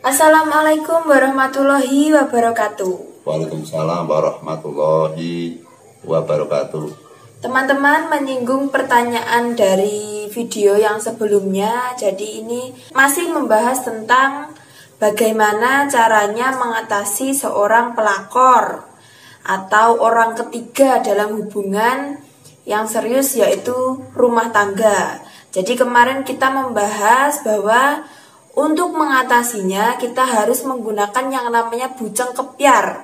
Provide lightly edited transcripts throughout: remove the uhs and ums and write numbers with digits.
Assalamualaikum warahmatullahi wabarakatuh. Waalaikumsalam warahmatullahi wabarakatuh. Teman-teman menyinggung pertanyaan dari video yang sebelumnya. Jadi ini masih membahas tentang bagaimana caranya mengatasi seorang pelakor atau orang ketiga dalam hubungan yang serius, yaitu rumah tangga. Jadi kemarin kita membahas bahwa untuk mengatasinya kita harus menggunakan yang namanya bujang kepiar.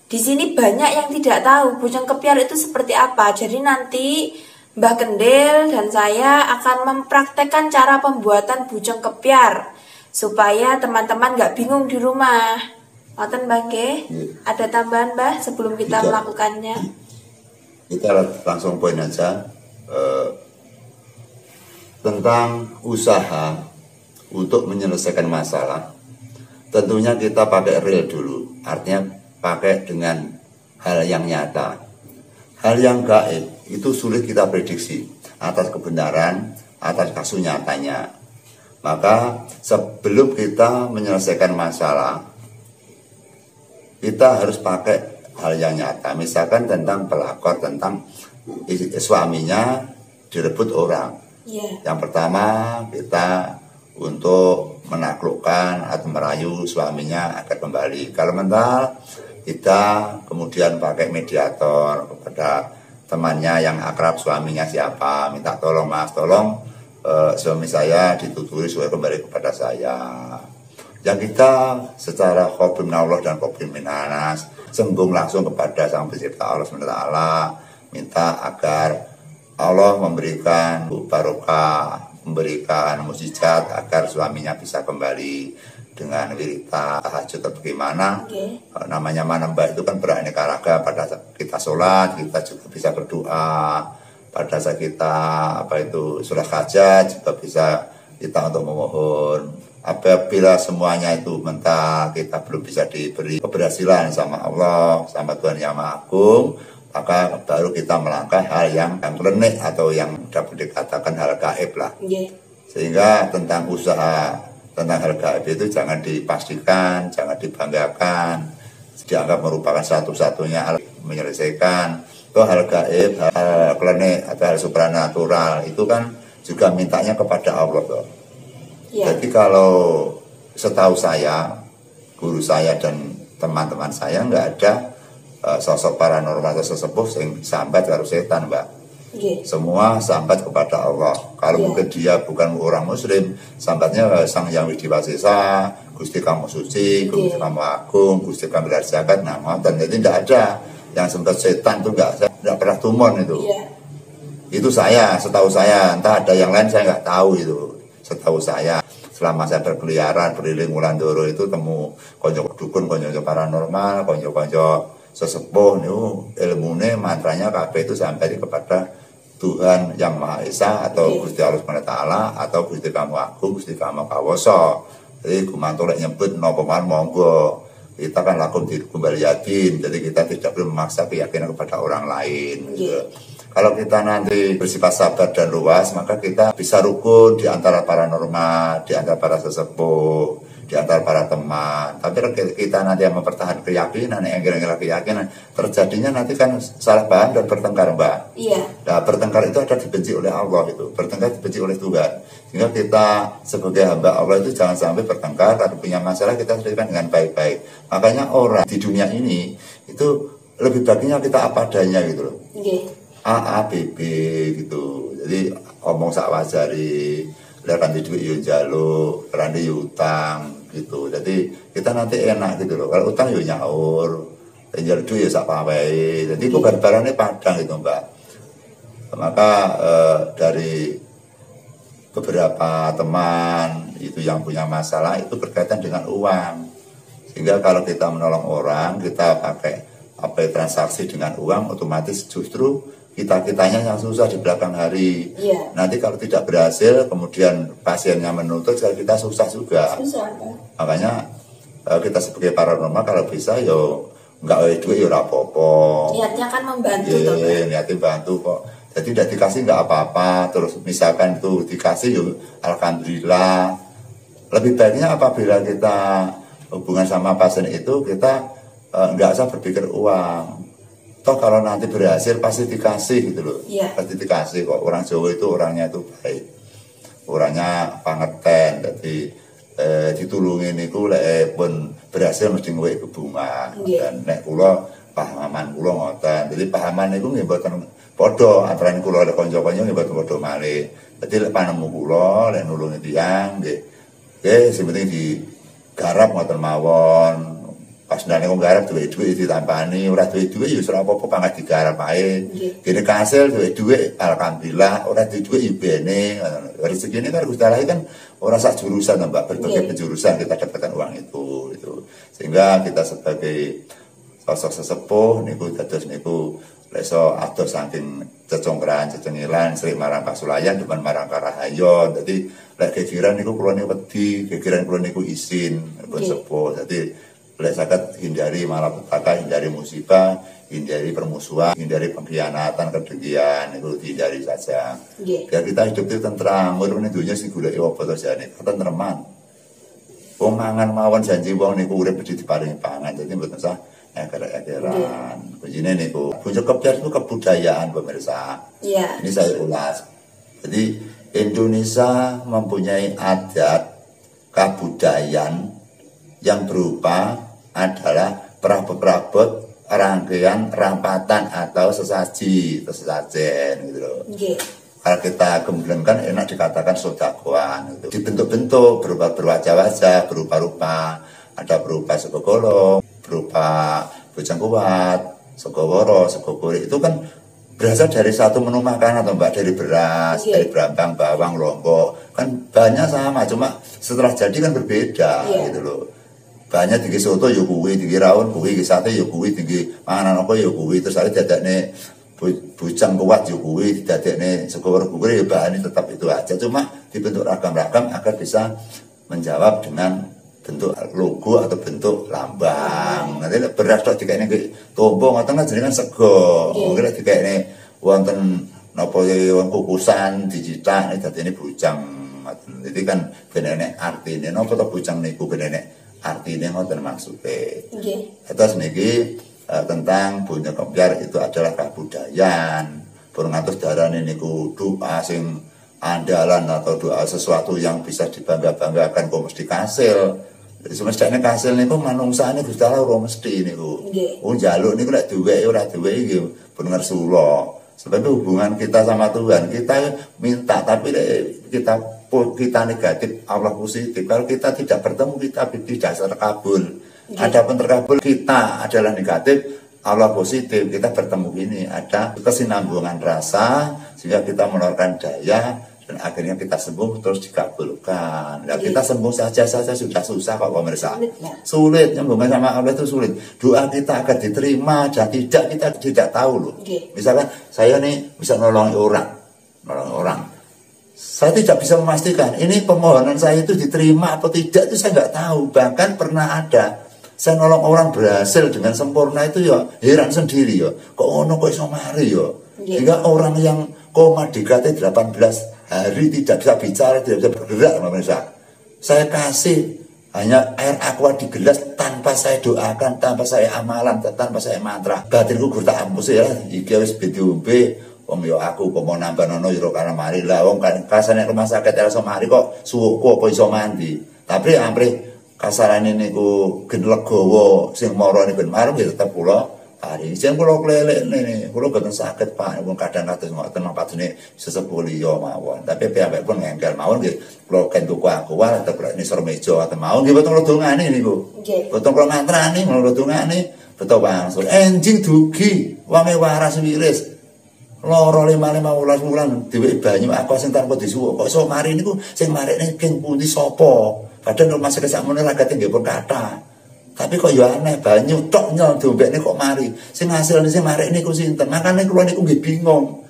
Di sini banyak yang tidak tahu bujang kepiar itu seperti apa. Jadi nanti Mbah Kendil dan saya akan mempraktekkan cara pembuatan bujang kepiar supaya teman-teman nggak bingung di rumah. Ngoten Mbah nggih? Ada tambahan Mbah sebelum kita melakukannya? Kita langsung poin aja tentang usaha untuk menyelesaikan masalah. Tentunya kita pakai real dulu, artinya pakai dengan hal yang nyata. Hal yang gaib itu sulit kita prediksi atas kebenaran, atas kasus nyatanya. Maka sebelum kita menyelesaikan masalah, kita harus pakai hal yang nyata. Misalkan tentang pelakor, tentang suaminya direbut orang. Yang pertama kita untuk menaklukkan atau merayu suaminya agar kembali. Kalau mental, kita kemudian pakai mediator kepada temannya yang akrab, suaminya siapa, minta tolong, maaf tolong suami saya dituturi supaya kembali kepada saya. Yang kita secara khotim Allah dan khotim minanas sembung langsung kepada Sang Pencipta Allah SWT, minta agar Allah memberikan barokah, memberikan mukjizat agar suaminya bisa kembali dengan wirita tahajud atau bagaimana. Namanya manembah itu kan beraneka ragam. Pada saat kita sholat kita juga bisa berdoa, pada saat kita surah hajat juga bisa kita untuk memohon. Apabila semuanya itu mental, kita belum bisa diberi keberhasilan sama Allah, sama Tuhan Yang Maha Agung, maka baru kita melangkah hal yang klenik atau yang dapat dikatakan hal gaib lah. Sehingga tentang usaha, tentang hal gaib itu jangan dipastikan, jangan dibanggakan, dianggap merupakan satu-satunya hal menyelesaikan. Itu hal gaib, hal klenik atau hal supranatural itu kan juga mintanya kepada Allah toh. Jadi kalau setahu saya, guru saya dan teman-teman saya nggak ada sosok paranormal atau sesepuh yang sambat karo setan, Mbak. Semua sambat kepada Allah. Kalau mungkin dia bukan orang muslim, sambatnya Sang Yang Widi Wasesa, Gusti Kamu Suci, Gusti Kamu Agung, Gusti Kamu Zakat. Nah, dan jadi tidak ada yang sambat setan itu nggak pernah tumon itu. Itu saya, setahu saya. Entah ada yang lain saya nggak tahu itu. Setahu saya, selama saya berkeliaran berkeliling Wulandoro itu temu konco dukun, konco paranormal, konco sesepuh niku ilmune mantranya kabeh itu sampai kepada Tuhan Yang Maha Esa atau Gusti Allah Subhanahu Taala atau Gusti Kamu Agung, Gusti Kamu Kawoso. Jadi gumantung lek nyebut napa man monggo. Kita kan lakum kembali yakin, jadi kita tidak perlu memaksa keyakinan kepada orang lain. Kalau kita nanti bersifat sabar dan luas, maka kita bisa rukun di antara paranormal, di antara para sesepuh, di antara para teman. Tapi kalau kita nanti yang mempertahankan keyakinan, yang kira-kira keyakinan, terjadinya nanti kan salah paham dan bertengkar, Mbak. Nah, bertengkar itu ada dibenci oleh Allah itu, bertengkar dibenci oleh Tuhan. Sehingga kita sebagai hamba Allah itu jangan sampai bertengkar, kalau punya masalah kita selesaikan dengan baik-baik. Makanya orang di dunia ini itu lebih baiknya kita apa adanya gitu loh. A, B, B gitu. Jadi omong sak wajari, ranti duit yo njaluk, ranti utang gitu. Jadi kita nanti enak gitu loh. Kalau utang yo nyaur, njaluk duit yo sak pawehe. Jadi bukan barangnya padang gitu, Mbak. Maka dari beberapa teman itu yang punya masalah itu berkaitan dengan uang. Sehingga kalau kita menolong orang, kita pakai transaksi dengan uang, otomatis justru kitanya yang susah di belakang hari. Nanti kalau tidak berhasil, kemudian pasiennya menuntut, kita susah juga. Makanya kita sebagai paranormal kalau bisa yo nggak oleh duit yo rapopo. Niatnya kan membantu. Niatnya bantu kok. Jadi tidak dikasih nggak apa-apa. Terus misalkan itu dikasih yo alhamdulillah. lebih baiknya apabila kita hubungan sama pasien itu kita nggak usah berpikir uang. Toh kalau nanti berhasil pasti dikasih gitu loh. Pasti dikasih kok. Orang Jawa itu orangnya itu baik, orangnya pangerten. Jadi ditulungin itu lek pun berhasil mesti ngewek bunga. Dan nek kula pahaman kula ngoten. Jadi pahaman niku nggih mboten padha antarané kula karo kanca-kanca nggih mboten padha malih. Jadi lek panemu kula lek nulungi tiyang nggih. Nggih sing penting digarap ngoten mawon. Pas ndane kok garap duwe-duwe ditampani, ora duwe-duwe ya ora apa-apa banget digarap ae. Kene kasil duwe-duwe alhamdulillah, ora duwe-duwe ya bene. Rezekine kan Gusti Allah kan ora sak jurusan Mbak, berbagai penjurusan kita dapatkan uang itu gitu. Sehingga kita sebagai sosok sesepuh niku dados niku leso adoh saking cecongkran cecengilan sering marang Pasulayan depan marang Karahayon. Dadi lek gegeran niku kula niku wedi, gegeran kula niku izin pun sepuh. Dadi lek saged hindari malapetaka, hindari musibah, hindari permusuhan, hindari pengkhianatan, kedengkian, itu dihindari saja. Biar kita hidup itu tentram, urip dunya sing goleki apa to jane, ketentreman. Wong mangan mawon janji wong niku urip diparingi pangan, jadi mboten usah eger-egeran. Begini niku, puncak kebiar itu kebudayaan pemirsa. Ini saya ulas. Jadi Indonesia mempunyai adat kebudayaan yang berupa adalah perabot-perabot rangkaian rampatan atau sesaji atau sesajen gitu loh. Kalau kita gemblengkan enak dikatakan sodakoan gitu. Dibentuk-bentuk berupa berwajah-wajah, berupa-rupa, ada berupa segogolo, berupa bujang kuat, segoworo, segogori, itu kan berasal dari satu menu makanan atau Mbak, dari beras, dari berambang, bawang, lombok, kan banyak sama, cuma setelah jadi kan berbeda gitu loh. Banyak tinggi soto yo kuwi, tinggi rawon kuwi, tinggi sate yo kuwi, tinggi panganan apa yo kuwi, terus ada dadakne bujang kuat yo kuwi, dadakne segoworo kuwi yo bahannya tetap itu aja, cuma dibentuk ragam-ragam agar bisa menjawab dengan bentuk logo atau bentuk lambang. Nanti beras tok dikene tombo ngoten kan jenengan sego. Mungkin dikene wonten napa wong kukusan dicithak dadine bujang. Jadi kan benene artine napa to bujang niku benene artine ngoten maksude. Terus niki tentang Bunya Kempiar itu adalah kebudayaan. Pun ngatus darane niku doa sing andalan atau doa sesuatu yang bisa dibangga-banggakan kok mesti kasil. Jadi semestanya kasil niku manungsane Gusti Allah ora mesti niku. Wong njaluk niku lek duwe ora duwe nggih pun ngersula. Sebab hubungan kita sama Tuhan, kita minta tapi kita negatif, Allah positif. Kalau kita tidak bertemu kita tidak terkabul. Adapun terkabul kita adalah negatif, Allah positif, kita bertemu ini ada kesinambungan rasa sehingga kita mengeluarkan daya dan akhirnya kita sembuh terus dikabulkan. Nah, kita sembuh saja sudah susah kok pemirsa. Sulit nyambungkan sama Allah itu sulit. Doa kita akan diterima dan tidak kita tidak tahu loh. Misalkan saya nih bisa nolong orang. Saya tidak bisa memastikan ini permohonan saya itu diterima atau tidak, itu saya nggak tahu. Bahkan pernah ada saya nolong orang berhasil dengan sempurna itu ya heran sendiri ya. Kok ono kok iso mari ya. Sehingga orang yang koma dikate 18 hari tidak bisa bicara, tidak bisa bergerak pemirsa. Saya kasih hanya air aqua di gelas tanpa saya doakan, tanpa saya amalan, tanpa saya mantra. Batinku gur tak ampus ya, iki wis diombe. Wong yo aku kok mau nambah nono yo karena mari lah wong kan kasane rumah sakit ora iso mari kok suwukku apa iso mandi. Tapi amrih kasarane niku gen legowo sing marane ben marung ya tetep kula hari sing kula klelekne kula boten saged Pak wong kadang-kadang ngoten mapatene sesepuh liya mawon. Tapi piyambak pun ngengkel mawon nggih kula kentuku aku wae tetep nisor meja atau mawon nggih boten kula dongane niku. Boten kula ngantrani kula dongane beto wangsul enjing dugi wonge waras wiris. Loro 5-15 wulan dhewe banyu aku sing tanpa disuwuk kok iso mari niku sing marekne king pundi sapa padahal rumah sakit sakmene lagate nggih pun kathah tapi kok ya aneh banyu tok nyel diombekne kok mari sing hasilne sing marekne niku sinten makane kula niku nggih bingung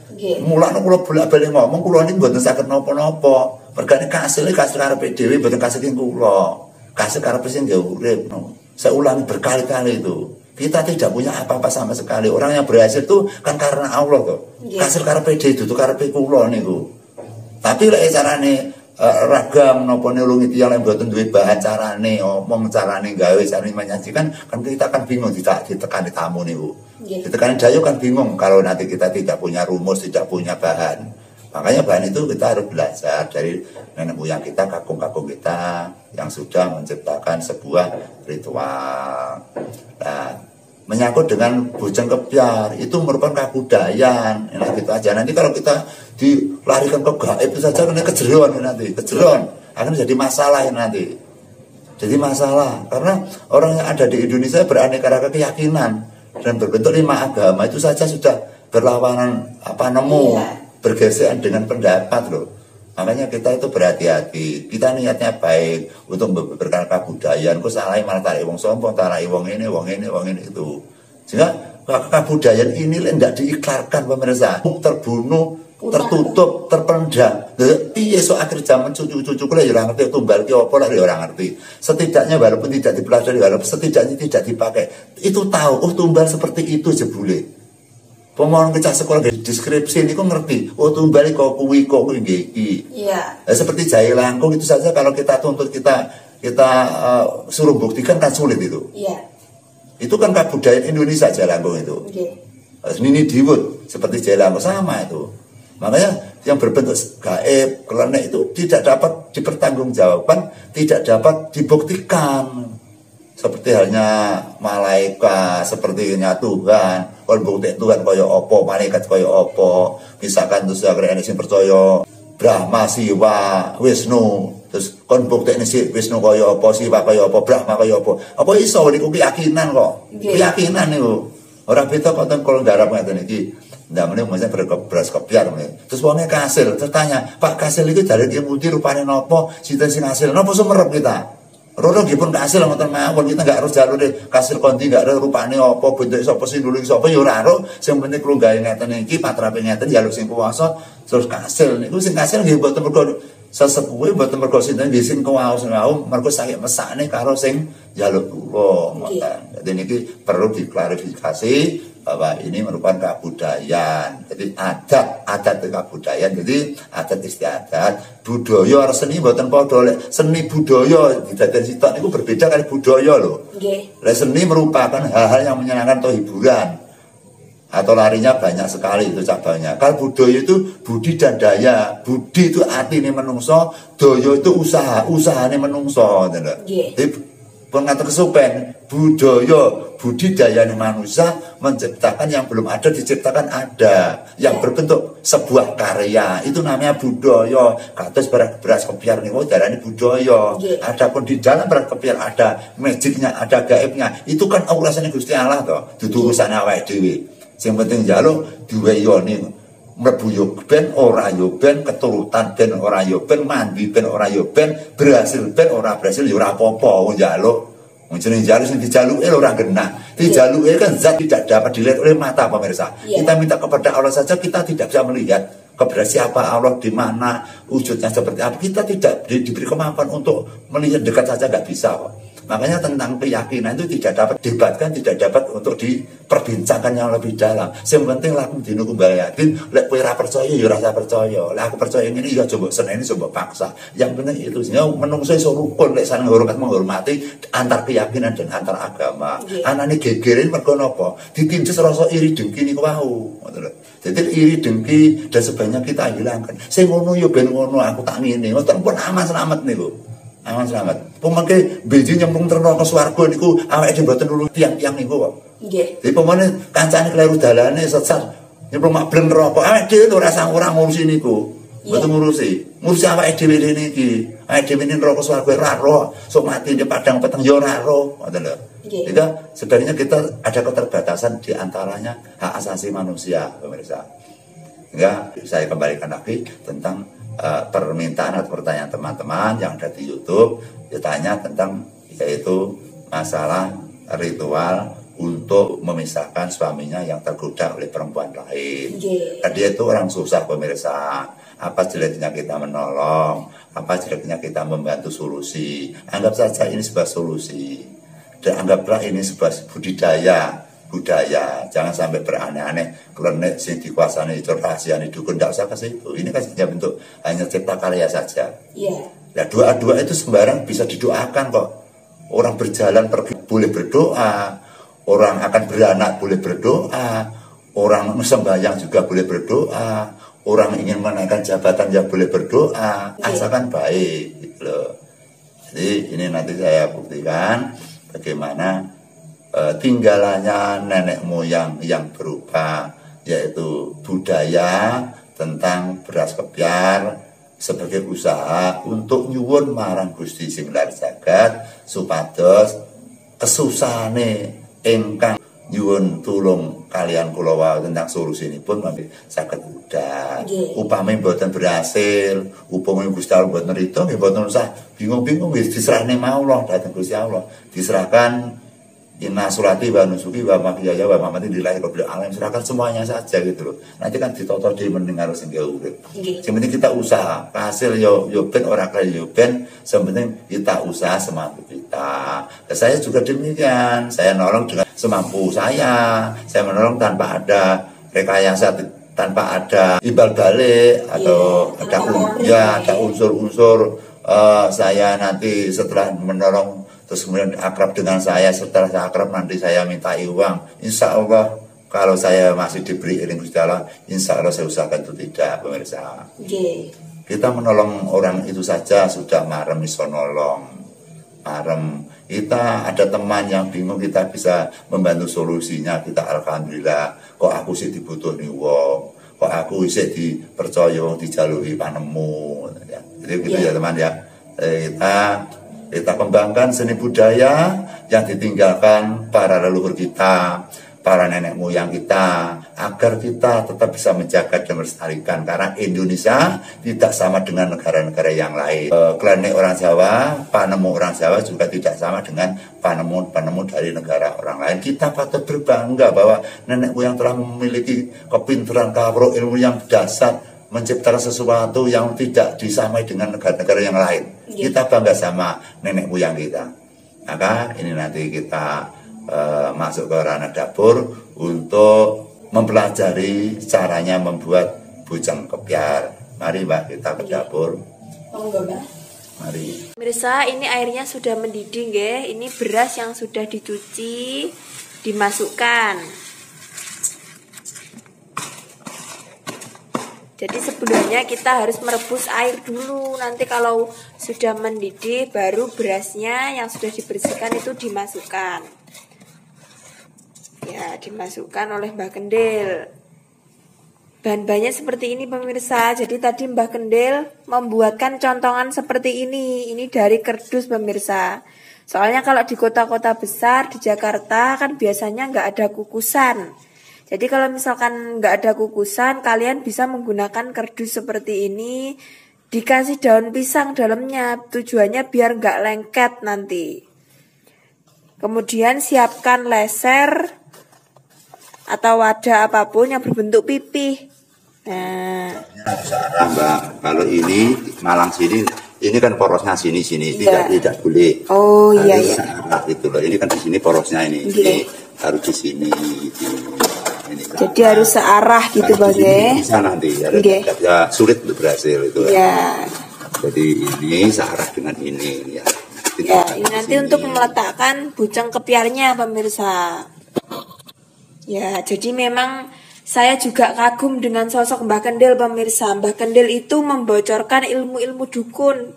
mulane kula bolak-balik ngomong kula niku mboten saged napa-napa mergane kasilé kasil karepe dhewe mboten kasil king kula kasil karepe sing nggih urip saya ulangi berkali-kali itu. Kita tidak punya apa-apa sama sekali. Orang yang berhasil itu kan karena Allah tuh. Kasil karepe dhewe dudu karepe kula niku. Tapi lek carane ragam napa nulungi tiyang lek mboten duwe bahan carane omong carane gawe carane menyajikan kan kita akan bingung ditekani tamu niku. Ditekani dayo kan bingung kalau nanti kita tidak punya rumus, tidak punya bahan. Makanya bahan itu kita harus belajar dari nenek moyang kita, kakung-kakung kita yang sudah menciptakan sebuah ritual. Nah, menyangkut dengan bujang kebyar itu merupakan kebudayaan. Nah, gitu aja. Nanti kalau kita dilarikan ke gaib itu saja kena kejeron nanti, kejeron akan jadi masalah nanti. Jadi masalah karena orang yang ada di Indonesia beraneka ragam keyakinan dan berbentuk 5 agama itu saja sudah berlawanan bergesekan dengan pendapat loh. Makanya kita itu berhati-hati. Kita niatnya baik untuk membeberkan kebudayaan. Kok salah malah tarik wong sombong, tarik wong ini itu. Sehingga kebudayaan ini tidak diiklarkan pemirsa. Terbunuh, tertutup, terpendam. Iya so akhir zaman cucu-cucu kula ya ora ngerti tumbal ki apa lah ya ora ngerti. Setidaknya walaupun tidak dipelajari, walaupun setidaknya tidak dipakai, itu tahu tumbal seperti itu jebule. Pemohon kecah sekolah deskripsi ini kok ngerti. Tumbal kok kuwi iki. Iya. Seperti jahe langkung itu saja kalau kita tuntut kita suruh buktikan kan sulit itu. Iya. Itu kan kebudayaan Indonesia jahe langkung itu. Ini diwut seperti jahe langkung sama itu. Makanya yang berbentuk gaib, klenek itu tidak dapat dipertanggungjawabkan, tidak dapat dibuktikan. Seperti halnya malaikat, sepertinya Tuhan. Kalau bukti Tuhan kaya apa, malaikat kaya apa. Misalkan terus akhirnya ini percaya Brahma, Siwa, Wisnu. Terus kon bukti ini si Wisnu kaya apa, Siwa kaya apa, Brahma kaya apa. Apa iso niku keyakinan kok. Keyakinan niku. Ora beda kok kalau garap ngeten iki. Ndak meneh mesti beras kebyar meneh. Terus wonge kasil, terus tanya, "Pak kasil iki dari ilmu iki rupane napa? Sinten sing kasil? Napa sumerep kita?" Rono nggih pun kasil ngoten mawon, kita enggak harus jalur kasil konti enggak harus rupane apa bentuk sapa sing nulung sapa ya ora ro. Sing penting kula gawe ngeten iki patrape ngeten jalur sing kuwasa terus kasil niku sing kasil nggih mboten mergo sesepuhe mboten mergo sinten nggih sing kuwaos mergo saking mesakne karo sing jaluk kula ngoten. Dadi niki perlu diklarifikasi bahwa ini merupakan kebudayaan. Jadi adat kebudayaan. Jadi adat istiadat, budaya seni mboten padha. Seni budaya didadekake sitok niku berbeda kali budaya lho. Nggih. Seni merupakan hal-hal yang menyenangkan atau hiburan. Atau larinya banyak sekali itu cabangnya. Kalau budaya itu budi dan daya. Budi itu atine menungso, daya itu usahane menungso, nggih. Jadi pengatur kesupen budaya budidaya manusia menciptakan yang belum ada diciptakan ada yang berbentuk sebuah karya itu namanya budaya. Kados beras kebyar niku darani budaya. Adapun di dalam beras kebyar ada magicnya, ada gaibnya. Itu kan urusannya Gusti Allah to, dudu urusane awake dhewe. Sing penting njaluk diweyoni mlebu yo ben ora yo ben keturutan ben ora yo ben mandi ben ora yo ben berhasil ben ora berhasil yo ora apa-apa wong njaluk. Wong jeneng njaluk sing dijaluke ora genah. Dijaluke kan zat tidak dapat dilihat oleh mata pemirsa. Kita minta kepada Allah saja kita tidak bisa melihat kepada siapa Allah di mana wujudnya seperti apa. Kita tidak diberi kemampuan untuk melihat dekat saja nggak bisa kok. Makanya tentang keyakinan itu tidak dapat didebatkan, tidak dapat untuk diperbincangkan yang lebih dalam. Yang penting laku dino kumbang yakin, lek kowe ora percaya ya rasa percaya. Lek aku percaya ini ya coba seneni coba paksa. Yang penting itu sehingga menungso iso rukun lek saling hormat menghormati antar keyakinan dan antar agama. Anane gegerin mergo napa? Ditindes rasa iri dengki niku wau. Jadi iri dengki dan sebagainya kita hilangkan. Sing ngono ya ben ngono aku tak ngene. Ngoten pun aman selamat niku. Aman selamat. Pemangke beji nyemplung neraka swarga niku awake dhewe mboten nulung tiang-tiang niku kok. Nggih. Jadi pemane kancane kleru dalane sesat nyemplung mak bleng neraka. Awake dhewe ora sang ora ngurusi niku. Mboten ngurusi. Ngurusi awake dhewe dene iki. Awake dhewe ning neraka swarga ora roh. Sok mati di padang peteng ya ora roh. Ngoten lho. Jadi sebenarnya kita ada keterbatasan di antaranya hak asasi manusia, pemirsa. Sehingga saya kembalikan lagi tentang permintaan atau pertanyaan teman-teman yang ada di YouTube ditanya tentang yaitu masalah ritual untuk memisahkan suaminya yang tergoda oleh perempuan lain. Dia itu orang susah pemirsa. Apa jeleknya kita menolong, apa jeleknya kita membantu solusi. Anggap saja ini sebuah solusi dan anggaplah ini sebuah budidaya budaya. Jangan sampai beraneh-aneh, klenik sing dikuasani itu rahasiane dukun, tidak usah ke situ. Ini kan hanya bentuk hanya cipta karya saja. Ya doa-doa itu sembarang bisa didoakan kok. Orang berjalan pergi boleh berdoa, orang akan beranak boleh berdoa, orang sembahyang juga boleh berdoa, orang ingin menaikkan jabatan ya boleh berdoa, asalkan baik gitu loh. Jadi ini nanti saya buktikan bagaimana tinggalannya nenek moyang yang berupa yaitu budaya tentang beras kepiar sebagai usaha untuk nyuwun marang Gusti sing lar jagat supados kesusahane ingkang nyuwun tulung kalian kula wau tentang solusinipun mangke saged udah. Upami mboten berhasil, upami Gusti Allah mboten rito nggih mboten usah bingung-bingung wis diserahne Allah dhateng Gusti Allah. Diserahkan inna surati wa nusuki wa mahyaya wa mamati lillahi rabbil alamin, serahkan semuanya saja gitu loh. Nanti kan ditoto di mendengar sing urip. Sing penting kita usaha, hasil yo ben ora kaya yo ben, sing penting kita usaha semampu kita. Dan saya juga demikian, saya nolong dengan semampu saya menolong tanpa ada rekayasa, tanpa ada imbal balik atau ada unsur-unsur saya nanti setelah menolong terus kemudian akrab dengan saya, setelah saya akrab nanti saya minta uang. Insya Allah kalau saya masih diberi iring Gusti Allah, insya Allah saya usahakan itu tidak, pemirsa. Kita menolong orang itu saja sudah marem iso nolong. Marem. Kita ada teman yang bingung, kita bisa membantu solusinya, kita alhamdulillah. Kok aku sih dibutuhkan wong, kok aku sih dipercaya dijalui panemu. Jadi gitu ya teman ya. Kita kembangkan seni budaya yang ditinggalkan para leluhur kita, para nenek moyang kita, agar kita tetap bisa menjaga dan melestarikan. Karena Indonesia tidak sama dengan negara-negara yang lain. Klenik orang Jawa, panemu orang Jawa juga tidak sama dengan panemu dari negara orang lain. Kita patut berbangga bahwa nenek moyang telah memiliki kepintaran kawruh ilmu yang dasar, menciptakan sesuatu yang tidak disamai dengan negara-negara yang lain. Kita bangga sama nenek moyang kita. Maka ini nanti kita masuk ke ranah dapur untuk mempelajari caranya membuat bujang kepiar. Mari Mbak, kita ke dapur. Mari. Pemirsa, ini airnya sudah mendidih nggih. Ini beras yang sudah dicuci dimasukkan. Jadi sebelumnya kita harus merebus air dulu. Nanti kalau sudah mendidih baru berasnya yang sudah dibersihkan itu dimasukkan. Ya, dimasukkan oleh Mbah Kendil. Bahan-bahannya seperti ini pemirsa. Jadi tadi Mbah Kendil membuatkan contongan seperti ini. Ini dari kardus pemirsa. Soalnya kalau di kota-kota besar di Jakarta kan biasanya nggak ada kukusan. Jadi kalau misalkan nggak ada kukusan, kalian bisa menggunakan kardus seperti ini, dikasih daun pisang dalamnya, tujuannya biar nggak lengket nanti. Kemudian siapkan leser atau wadah apapun yang berbentuk pipih. Nah, Mbak, kalau ini Malang sini, ini kan porosnya sini tidak boleh. Oh iya iya. Gitu loh. Ini kan di sini porosnya ini harus di sini. Jadi harus searah gitu Bang ya. Bisa nanti ya sulit untuk berhasil itu. Ya. Jadi ini searah dengan ini ya. Ya, ini nanti untuk meletakkan bujang kepiarnya pemirsa. Ya, jadi memang saya juga kagum dengan sosok Mbah Kendil pemirsa. Mbah Kendil itu membocorkan ilmu-ilmu dukun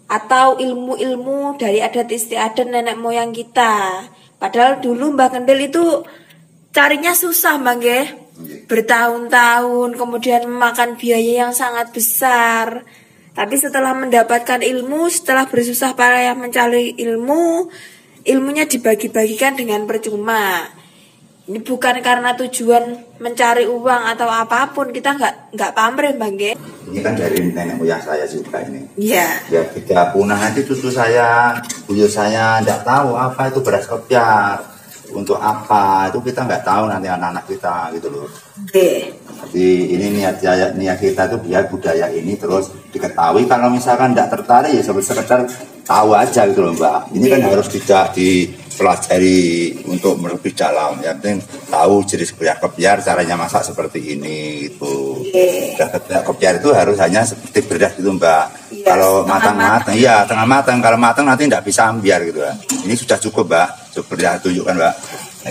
atau ilmu-ilmu dari adat istiadat nenek moyang kita. Padahal dulu Mbah Kendil itu carinya susah Bang ya. Bertahun-tahun, kemudian memakan biaya yang sangat besar. Tapi setelah mendapatkan ilmu, setelah bersusah payah mencari ilmu, ilmunya dibagi-bagikan dengan percuma. Ini bukan karena tujuan mencari uang atau apapun, kita nggak pamrih Bang ya. Ini kan dari nenek moyang saya juga ini. Iya. Ya ketika punah nanti cucu saya, buyut saya nggak tahu apa itu beras kepiar. Untuk apa itu kita nggak tahu nanti anak-anak kita gitu loh. Jadi ini niat kita tuh biar budaya ini terus diketahui. Kalau misalkan nggak tertarik ya sekedar tahu aja gitu loh Mbak. Ini kan harus tidak pelajari untuk lebih dalam. Yang penting tahu jenis kepiar, caranya masak seperti ini gitu. Kepiar itu harus hanya seperti beras gitu Mbak. Kalau matang-matang, iya tengah matang. Kalau matang nanti tidak bisa ambiar gitu. Ini sudah cukup Mbak. Coba ya tunjukkan Mbak. Nah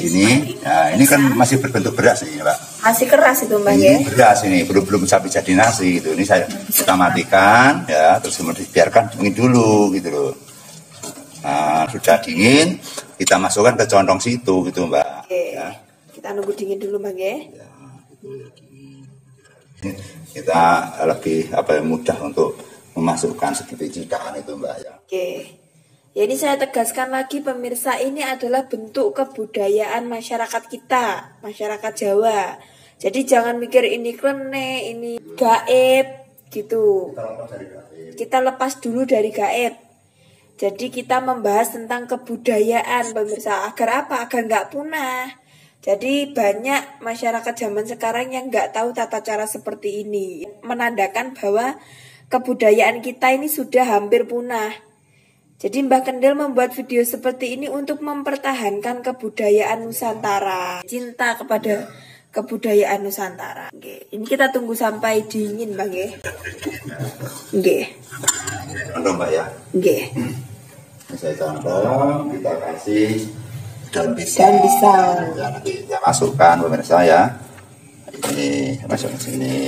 ini kan masih berbentuk beras ini Mbak. Masih keras itu Mbak ya? Ini beras ini, belum sampai jadi nasi gitu. Ini kita matikan ya, terus kemudian dibiarkan dingin dulu gitu loh. Nah sudah dingin, kita masukkan ke condong situ gitu Mbak. Ya. Kita nunggu dingin dulu Mbak ya? Ya gitu ya, dingin. Kita lebih mudah untuk memasukkan seperti cikaan itu Mbak ya. Ya ini saya tegaskan lagi pemirsa, ini adalah bentuk kebudayaan masyarakat kita, masyarakat Jawa. Jadi jangan mikir ini klene, ini gaib gitu. Kita lepas dulu dari gaib. Jadi kita membahas tentang kebudayaan pemirsa, agar apa? Agar nggak punah. Jadi banyak masyarakat zaman sekarang yang nggak tahu tata cara seperti ini. Menandakan bahwa kebudayaan kita ini sudah hampir punah. Jadi Mbah Kendil membuat video seperti ini untuk mempertahankan kebudayaan Nusantara. Cinta kepada kebudayaan Nusantara. Ini kita tunggu sampai dingin Mbak. Condong Mbak ya. Ini saya condong, kita kasih daun pisang. Ya, nanti saya masukkan pemirsa ya. Ini masuk ke sini.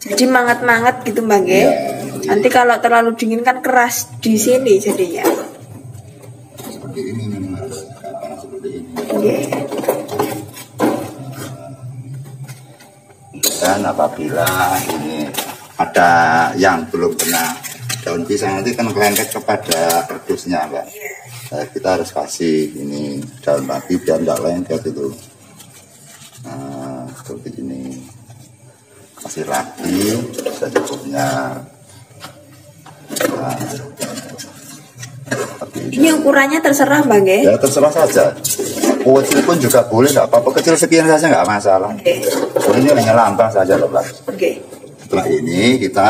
Jadi mangat-mangat gitu Mbak ya. Nanti kalau terlalu dingin kan keras di sini jadinya. Seperti ini seperti ini. Dan apabila ini ada yang belum kena daun pisang nanti kan kelengket kepada kerdusnya Mbak. Kita harus kasih ini daun lagi biar tidak lengket itu. Nah seperti ini. Kasih lagi secukupnya. Nah, ini ukurannya terserah Bang ya? Ya terserah saja. Kecil pun juga boleh, nggak apa-apa. Kecil sekian saja nggak masalah. Ini hanya lambang saja loh Mbak. Setelah ini kita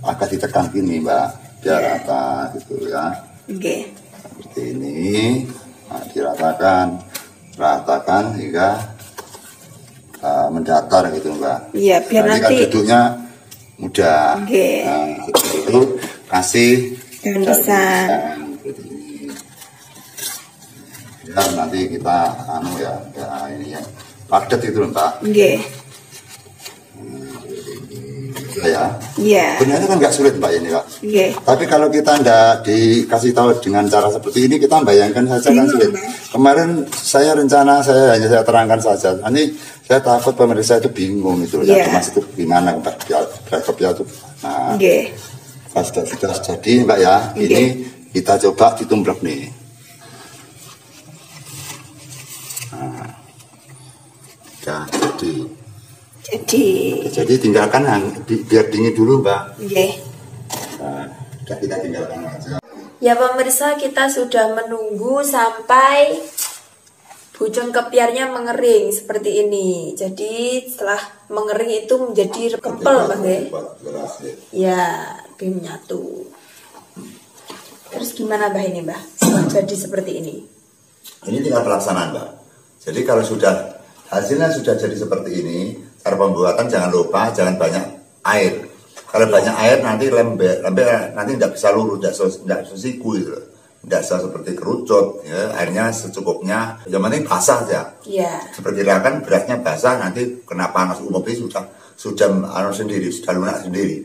akan ditekan gini Mbak, biar rata gitu ya. Seperti ini, nah, ratakan hingga mendatar gitu Mbak. Iya biar nanti kan duduknya mudah. Nah, seperti itu kasih daun pisang. Ya nanti kita ini ya padat itu Mbak. Ya. Sebenarnya kan nggak sulit Mbak ini Pak. Tapi kalau kita ndak dikasih tahu dengan cara seperti ini, kita bayangkan saja kan sulit. Kemarin saya hanya saya terangkan saja. Nanti saya takut pemirsa itu bingung itu ya, Mas itu gimana kepiah itu. Nah, sudah jadi Mbak ya. Ini kita coba ditumplek nih. Nah, jadi tinggalkan biar dingin dulu Mbak. Nah, kita tinggalkan aja. Ya pemirsa, kita sudah menunggu sampai bujang kepiarnya mengering seperti ini. Jadi setelah mengering itu menjadi kempel Bang ya, lebih menyatu. Terus gimana Mbah ini Mbah? Jadi seperti ini. Ini tinggal pelaksanaan Mbak. Jadi kalau hasilnya sudah jadi seperti ini, cara pembuatan jangan lupa jangan banyak air. Kalau banyak air nanti lembek nanti tidak bisa lurus, tidak sesiku gitu. Tidak seperti kerucut, ya, airnya secukupnya. Yang penting basah ya. Seperti kan berasnya basah, nanti kena panas umum itu sudah lunak sendiri.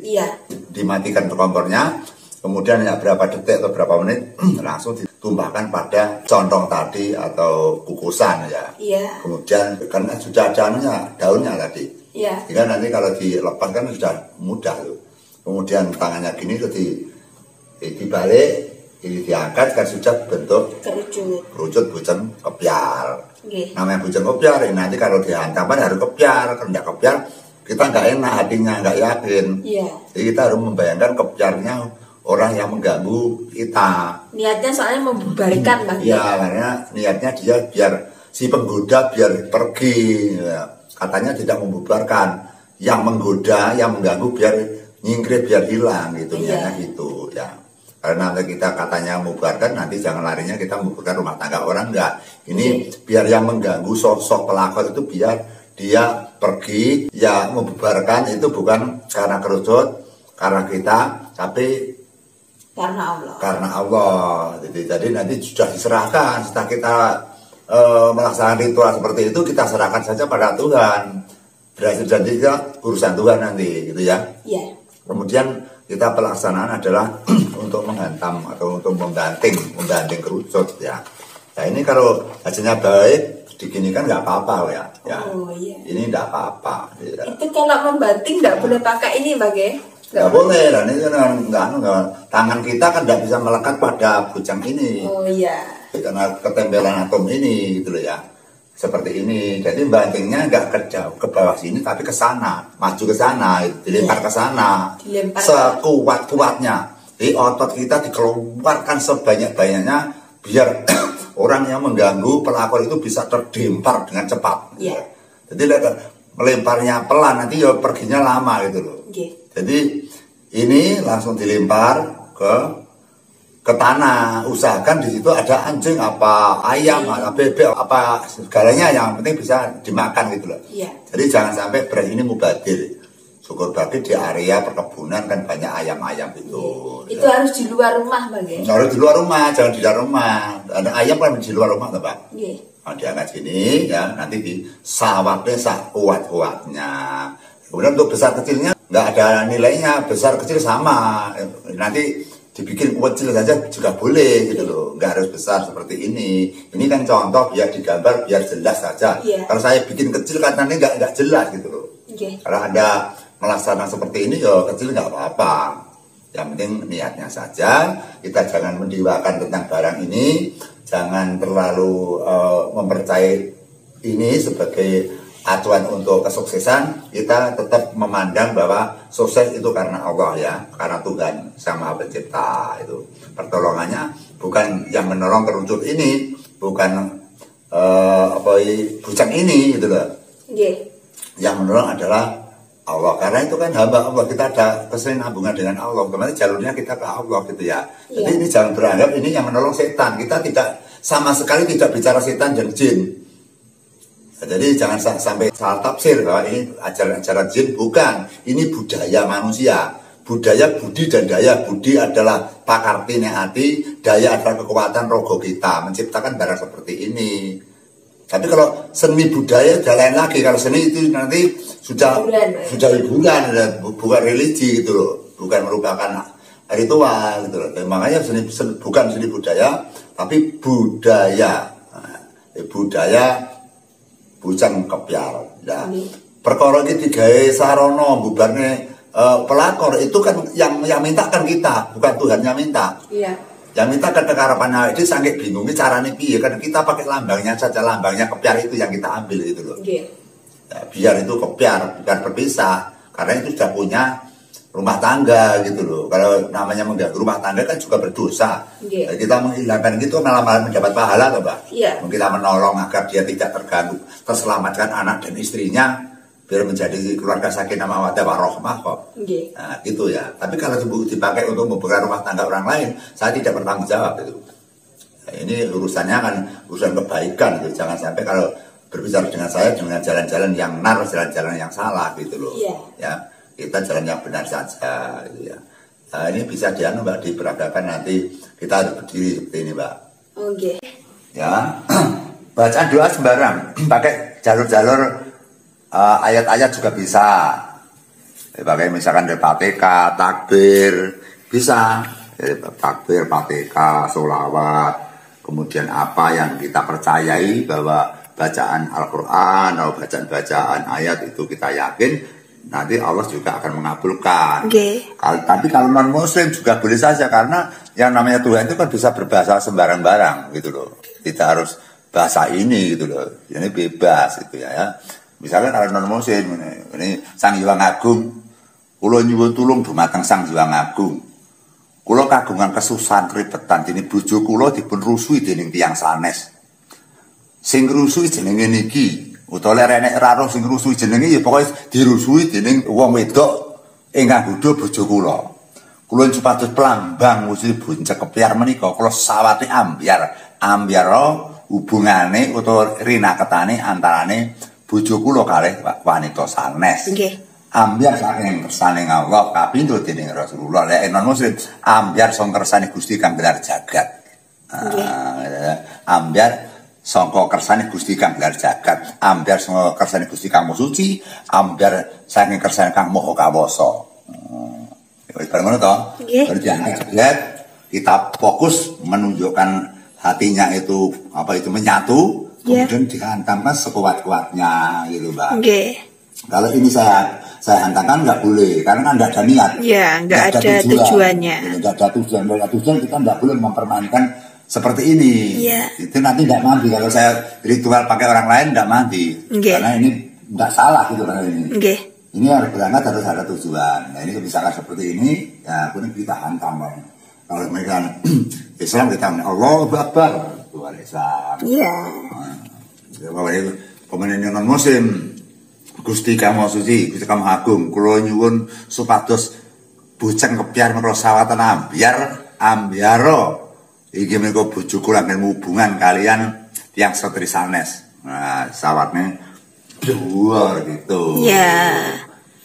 Dimatikan kompornya, kemudian ya berapa detik atau berapa menit langsung ditumbahkan pada condong tadi atau kukusan ya. Kemudian karena sudah ada daunnya tadi. Jika nanti kalau dilepaskan sudah mudah tuh. Kemudian tangannya gini tuh dibalik, diangkat kan sudah bentuk kerucut bujang kepiar. Namanya bujang kepiar, nanti kalau dihantamkan harus kepiar, kalau tidak kepiar kita nggak enak hatinya, nggak yakin. Jadi kita harus membayangkan kepiarnya orang yang mengganggu kita. Niatnya soalnya membubarkan Bang. Iya, karena niatnya dia biar si penggoda biar pergi. Ya. Katanya tidak membubarkan, yang menggoda, yang mengganggu biar nyingkir, biar hilang gitu, niatnya gitu ya. Karena nanti kita katanya membubarkan, nanti jangan larinya kita membubarkan rumah tangga orang, enggak. Ini biar yang mengganggu sosok pelakor itu biar dia pergi, ya membubarkan itu bukan karena kerucut, karena kita, tapi karena Allah. Karena Allah. Jadi nanti sudah diserahkan, setelah kita melaksanakan ritual seperti itu, kita serahkan saja pada Tuhan. Berhasil dan tidak urusan Tuhan nanti, gitu ya. Iya. Kemudian kita pelaksanaan adalah untuk menghantam atau untuk membanting kerucut ya. Nah ini kalau hasilnya baik, diginikan nggak apa-apa ya. Oh iya. Ini nggak apa-apa. Ya. Itu kalau membanting nggak boleh pakai ini bagai? Nggak boleh, dan ini kan tangan kita kan nggak bisa melekat pada bujang ini. Oh iya. Karena ketempelan atom ini gitu loh ya. Seperti ini, jadi bantingnya nggak ke bawah sini tapi ke sana, maju ke sana, dilempar ke sana, sekuat-kuatnya. Jadi otot kita dikeluarkan sebanyak-banyaknya biar orang yang mengganggu pelakor itu bisa terdempar dengan cepat. Yeah. Jadi melemparnya pelan, nanti ya perginya lama gitu loh. Yeah. Jadi ini langsung dilempar ke tanah, usahakan di situ ada anjing, apa ayam, ada bebek, apa segalanya yang penting bisa dimakan gitu loh. Iya. Jadi jangan sampai beras ini mubadir. Syukur bagi di area perkebunan kan banyak ayam-ayam itu. Iya. Itu harus di luar rumah, Bang ya? Harus di luar rumah, jangan di dalam rumah. Ada ayam kan di luar rumah, Pak. Iya. Nah, diangkat sini ya, nanti di sawatnya kuat-kuatnya. Kemudian untuk besar kecilnya nggak ada nilainya, besar kecil sama. Nanti dibikin kecil saja juga boleh gitu loh, nggak harus besar seperti ini. Ini kan contoh biar digambar biar jelas saja. Yeah. Kalau saya bikin kecil kan nanti nggak jelas gitu loh. Okay. Kalau Anda melaksanakan seperti ini ya kecil nggak apa-apa. Yang penting niatnya saja. Kita jangan mendewakan tentang barang ini, jangan terlalu mempercayai ini sebagai acuan untuk kesuksesan. Kita tetap memandang bahwa sukses itu karena Allah ya, karena Tuhan Sang Maha Pencipta. Itu pertolongannya bukan yang menolong kerucut ini, bukan bujang ini gitu loh. Yeah. Yang menolong adalah Allah, karena itu kan hamba Allah, kita ada kesinambungan dengan Allah. Kemarin jalurnya kita ke Allah gitu ya. Jadi ini jangan beranggap ini yang menolong setan. Kita tidak sama sekali tidak bicara setan dan jin. Jadi jangan sampai salah tafsir bahwa ini ajaran jin, bukan. Ini budaya manusia. Budaya budi dan daya. Budi adalah pakartine hati, daya adalah kekuatan rogo kita menciptakan barang seperti ini. Tapi kalau seni budaya sudah lain lagi. Kalau seni itu nanti sudah hiburan, bukan religi gitu loh, bukan merupakan ritual gitu loh. Makanya bukan seni budaya, tapi budaya. Budaya bujang kepiar. Ya. Perkara iki digawe sarana bubarne pelakor itu kan yang minta kan kita, bukan Tuhan yang minta. Iya. Yang minta kan kekarepan itu sangat bingung carane piye, kan kita pakai lambangnya saja, lambangnya kepiar itu yang kita ambil gitu loh. Iya. Ya, biar itu kepiar, bukan berpisah, karena itu sudah punya rumah tangga gitu loh. Kalau namanya mengganggu rumah tangga kan juga berdosa. Yeah. Kita menghilangkan gitu malah mendapat pahala loh, Mbak. Yeah. Kita menolong agar dia tidak terganggu, terselamatkan anak dan istrinya biar menjadi keluarga sakinah mawaddah warahmah kok. Yeah. Nah, gitu ya. Tapi kalau dipakai untuk membuka rumah tangga orang lain, saya tidak bertanggung jawab itu. Nah, ini urusannya kan urusan kebaikan gitu. Jangan sampai kalau berbicara dengan saya dengan jalan-jalan yang nar, jalan-jalan yang salah gitu loh. Yeah. Ya. Kita jalan yang benar saja gitu ya. Nah, ini bisa Mbak diperagakan nanti kita harus berdiri seperti ini, Mbak. Oke. Ya. Bacaan doa sembarang, pakai jalur-jalur ayat-ayat juga bisa. Pakai misalkan dari Fatihah, takbir, bisa. Takbir, Fatihah, sholawat, kemudian apa yang kita percayai bahwa bacaan Al-Quran atau bacaan-bacaan ayat itu kita yakin nanti Allah juga akan mengabulkan. Tapi kalau non muslim juga boleh saja, karena yang namanya Tuhan itu kan bisa berbahasa sembarang-barang gitu loh. Tidak harus bahasa ini gitu loh. Ini bebas gitu ya. Misalkan kalau non muslim ini Sang Hyang Agung, kula nyuwun tulung dumateng Sang Hyang Agung. Kula kagungan kesusahan keribetan, dene bojo kula dipun rusui dening tiyang sanes. Sing rusui jenenge niki. Utawa renek raro sing rusui jenenge ya pokoke dirusui dening wong wedok ingkang godho bojo kula. kula supados pelambang wujud bunceng kepiar menika kula sawate ambyar hubungane utawa rinaketane antarane bojo kula kalih wanita sanes. Nggih. Ambyar saking kersaning Allah kapindho dening Rasulullah. Lek non muslim ambyar sing kersane Gusti kang gelar jagat. Ambyar sangka kersane Gusti kang gelar jagat, ambyar sangka kersane Gusti kang suci, ambyar saking kersane kang maha kawasa. Wis bareng ngono to? Berarti jagat kita fokus menunjukkan hatinya itu menyatu, kemudian dihantamkan sekuat-kuatnya gitu, Mbak. Nggih. Kalau ini saya hantarkan nggak boleh karena kan nggak ada niat. Ya, nggak ada tujuannya. Nggak ada tujuan kita nggak boleh mempermainkan seperti ini. Ya. Itu nanti nggak mandi kalau saya ritual pakai orang lain nggak mandi. Karena ini nggak salah gitu kan ini. Ini harus berangkat harus ada tujuan. Nah ini misalkan seperti ini, ya kemudian kita hantam. Kalau mereka Islam kita Allahu Akbar, Tuhan Islam. Iya. Kemudian non muslim. Gusti kamu suci, Gusti kamu agung, kula nyuwun supados buceng kepiar menika sawatan ambyaro. Iki menika bojo kula ngene hubungan kalian yang setri sanes. Nah, sawatnya dhuwur gitu. Ya.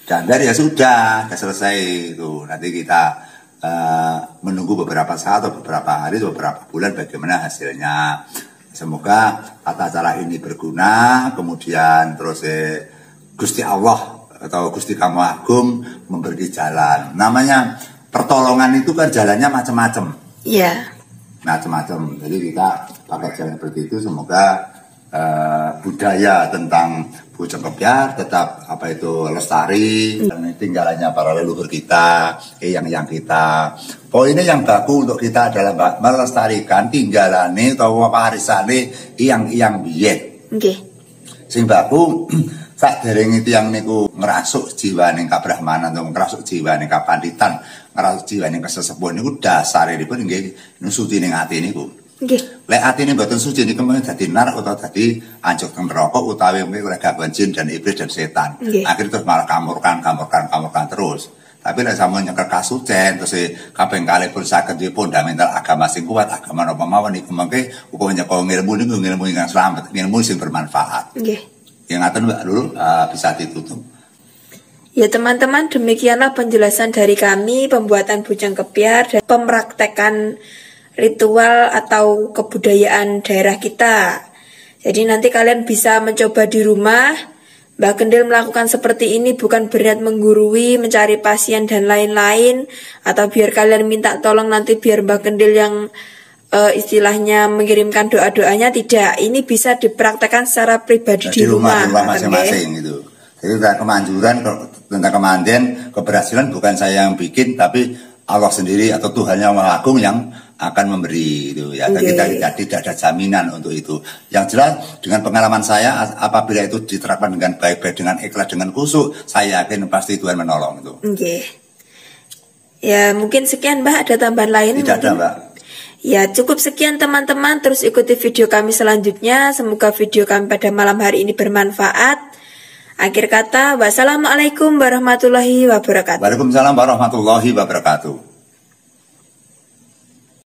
Dan dari ya sudah selesai itu. Nanti kita menunggu beberapa saat atau beberapa hari atau beberapa bulan bagaimana hasilnya. Semoga tata cara ini berguna, kemudian terus Gusti Allah atau Gusti Kamu Agung memberi jalan. Namanya pertolongan itu kan jalannya macam-macam. Iya. Macam-macam. Jadi kita pakai jalan seperti itu. Semoga budaya tentang buceng kepiar tetap lestari. Dan tinggalannya para leluhur kita, yang kita. Poinnya yang baku untuk kita adalah melestarikan tinggalane atau warisane yang biyen. Nggih. Sing baku saderenge tiyang niku ngrasuk jiwaning kabrahmanan atau ngrasuk jiwaning kapanditan, ngrasuk jiwaning kesesepuhan niku dasaripun nggih suci ning ati niku. Nggih. Lek atine mboten suci niku dadi nar utawa dadi anjuk teng neraka utawi oleh gangguan jin dan iblis dan setan. Akhirnya terus malah kamurkan terus. Tapi lek sampeyan nyekel kasucen terus kaping kalih pun saged di fundamental agama sing kuat, agama napa mawon niku mengke upama nyekel ilmu niku ilmu ingkang slamet, ilmu sing bermanfaat. Nggih. Yang ngaten Mbak Lulu bisa ditutup. Ya teman-teman, demikianlah penjelasan dari kami pembuatan buceng kepiar dan pempraktekan ritual atau kebudayaan daerah kita. Jadi nanti kalian bisa mencoba di rumah. Mbak Kendil melakukan seperti ini bukan berniat menggurui, mencari pasien dan lain-lain, atau biar kalian minta tolong nanti biar Mbak Kendil yang istilahnya mengirimkan doa-doanya. Tidak, ini bisa dipraktekkan secara pribadi di rumah masing-masing gitu. Jadi tentang kemandian keberhasilan bukan saya yang bikin, tapi Allah sendiri atau Tuhan yang Maha Agung yang akan memberi itu ya. Kita tidak ada jaminan untuk itu. Yang jelas dengan pengalaman saya apabila itu diterapkan dengan baik-baik, dengan ikhlas, dengan khusyuk, saya yakin pasti Tuhan menolong itu. Ya mungkin sekian Mbak, ada tambahan lain? Tidak ada Mbak. Ya cukup sekian teman-teman, terus ikuti video kami selanjutnya. Semoga video kami pada malam hari ini bermanfaat. Akhir kata, wassalamualaikum warahmatullahi wabarakatuh. Waalaikumsalam warahmatullahi wabarakatuh.